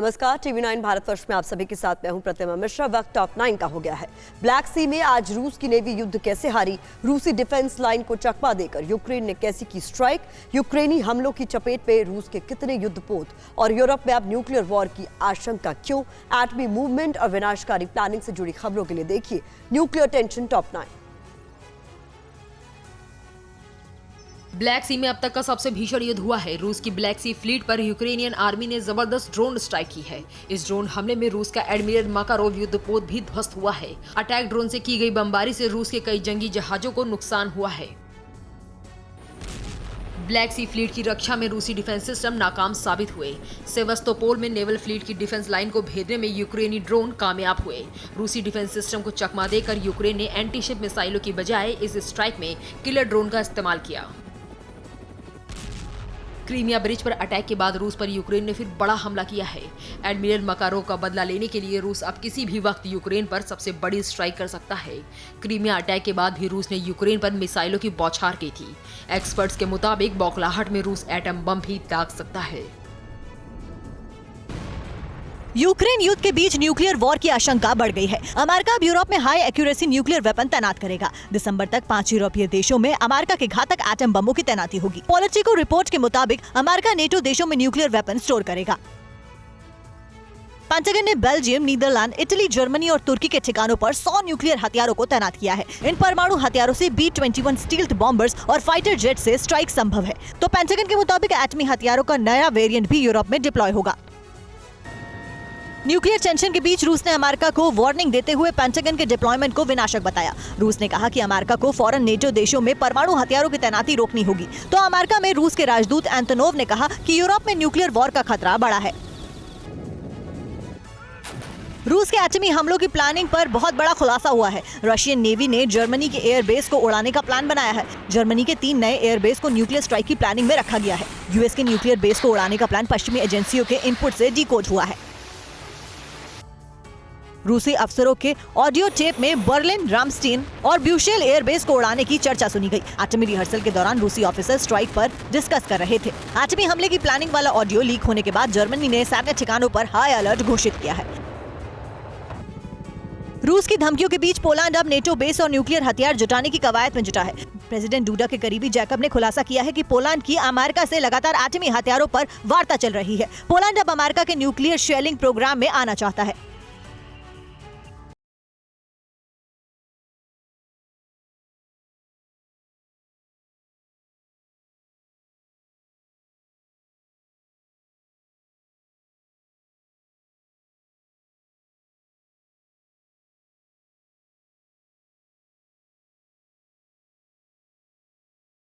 नमस्कार, टीवी 9 भारतवर्ष में आप सभी के साथ मैं हूं प्रतिमा मिश्रा। वक्त टॉप 9 का हो गया है। ब्लैक सी में आज रूस की नेवी युद्ध कैसे हारी, रूसी डिफेंस लाइन को चकमा देकर यूक्रेन ने कैसी की स्ट्राइक, यूक्रेनी हमलों की चपेट में रूस के कितने युद्धपोत और यूरोप में अब न्यूक्लियर वॉर की आशंका क्यों, एटमी मूवमेंट और विनाशकारी प्लानिंग से जुड़ी खबरों के लिए देखिए न्यूक्लियर टेंशन टॉप 9। ब्लैक सी में अब तक का सबसे भीषण युद्ध हुआ है। रूस की ब्लैक सी फ्लीट पर यूक्रेनियन आर्मी ने जबरदस्त ड्रोन स्ट्राइक की है। इस ड्रोन हमले में रूस का एडमिरल मकारोव युद्धपोत भी ध्वस्त हुआ है। अटैक ड्रोन से की गई बमबारी से रूस के कई जंगी जहाजों को नुकसान हुआ है। ब्लैक सी फ्लीट की रक्षा में रूसी डिफेंस सिस्टम नाकाम साबित हुए। सेवस्तोपोल में नेवल फ्लीट की डिफेंस लाइन को भेदने में यूक्रेनी ड्रोन कामयाब हुए। रूसी डिफेंस सिस्टम को चकमा देकर यूक्रेन ने एंटी शिप मिसाइलों की बजाय इस स्ट्राइक में किलर ड्रोन का इस्तेमाल किया। क्रीमिया ब्रिज पर अटैक के बाद रूस पर यूक्रेन ने फिर बड़ा हमला किया है। एडमिरल मकारोव का बदला लेने के लिए रूस अब किसी भी वक्त यूक्रेन पर सबसे बड़ी स्ट्राइक कर सकता है। क्रीमिया अटैक के बाद भी रूस ने यूक्रेन पर मिसाइलों की बौछार की थी। एक्सपर्ट्स के मुताबिक बौखलाहट में रूस एटम बम भी दाग सकता है। यूक्रेन युद्ध के बीच न्यूक्लियर वॉर की आशंका बढ़ गई है। अमेरिका अब यूरोप में हाई एक्यूरेसी न्यूक्लियर वेपन तैनात करेगा। दिसंबर तक 5 यूरोपीय देशों में अमेरिका के घातक एटम बमों की तैनाती होगी। पॉलिटिको रिपोर्ट के मुताबिक अमेरिका नेटो देशों में न्यूक्लियर वेपन स्टोर करेगा। पेंटागन ने बेल्जियम, नीदरलैंड, इटली, जर्मनी और तुर्की के ठिकानों पर 100 न्यूक्लियर हथियारों को तैनात किया है। इन परमाणु हथियारों से B-21 स्टील्थ बॉम्बर्स और फाइटर जेट से स्ट्राइक संभव है। तो पेंटागन के मुताबिक एटमी हथियारों का नया वेरिएंट भी यूरोप में डिप्लॉय होगा। न्यूक्लियर टेंशन के बीच रूस ने अमेरिका को वार्निंग देते हुए पेंटागन के डिप्लॉयमेंट को विनाशक बताया। रूस ने कहा कि अमेरिका को फौरन नेटो देशों में परमाणु हथियारों की तैनाती रोकनी होगी। तो अमेरिका में रूस के राजदूत एंटोनोव ने कहा कि यूरोप में न्यूक्लियर वॉर का खतरा बढ़ा है। रूस के एटमी हमलों की प्लानिंग पर बहुत बड़ा खुलासा हुआ है। रशियन नेवी ने जर्मनी के एयरबेस को उड़ाने का प्लान बनाया है। जर्मनी के 3 नए एयरबेस को न्यूक्लियर स्ट्राइक की प्लानिंग में रखा गया है। यूएस के न्यूक्लियर बेस को उड़ाने का प्लान पश्चिमी एजेंसियों के इनपुट से डिकोड हुआ है। रूसी अफसरों के ऑडियो टेप में बर्लिन, रामस्टीन और ब्यूशेल एयरबेस को उड़ाने की चर्चा सुनी गई। एटमी रिहर्सल के दौरान रूसी ऑफिसर स्ट्राइक पर डिस्कस कर रहे थे। एटमी हमले की प्लानिंग वाला ऑडियो लीक होने के बाद जर्मनी ने सैन्य ठिकानों पर हाई अलर्ट घोषित किया है। रूस की धमकियों के बीच पोलैंड अब नेटो बेस और न्यूक्लियर हथियार जुटाने की कवायद में जुटा है। प्रेसिडेंट डूडा के करीबी जैकब ने खुलासा किया है कि पोलैंड की अमेरिका से लगातार एटमी हथियारों पर वार्ता चल रही है। पोलैंड अब अमेरिका के न्यूक्लियर शेलिंग प्रोग्राम में आना चाहता है।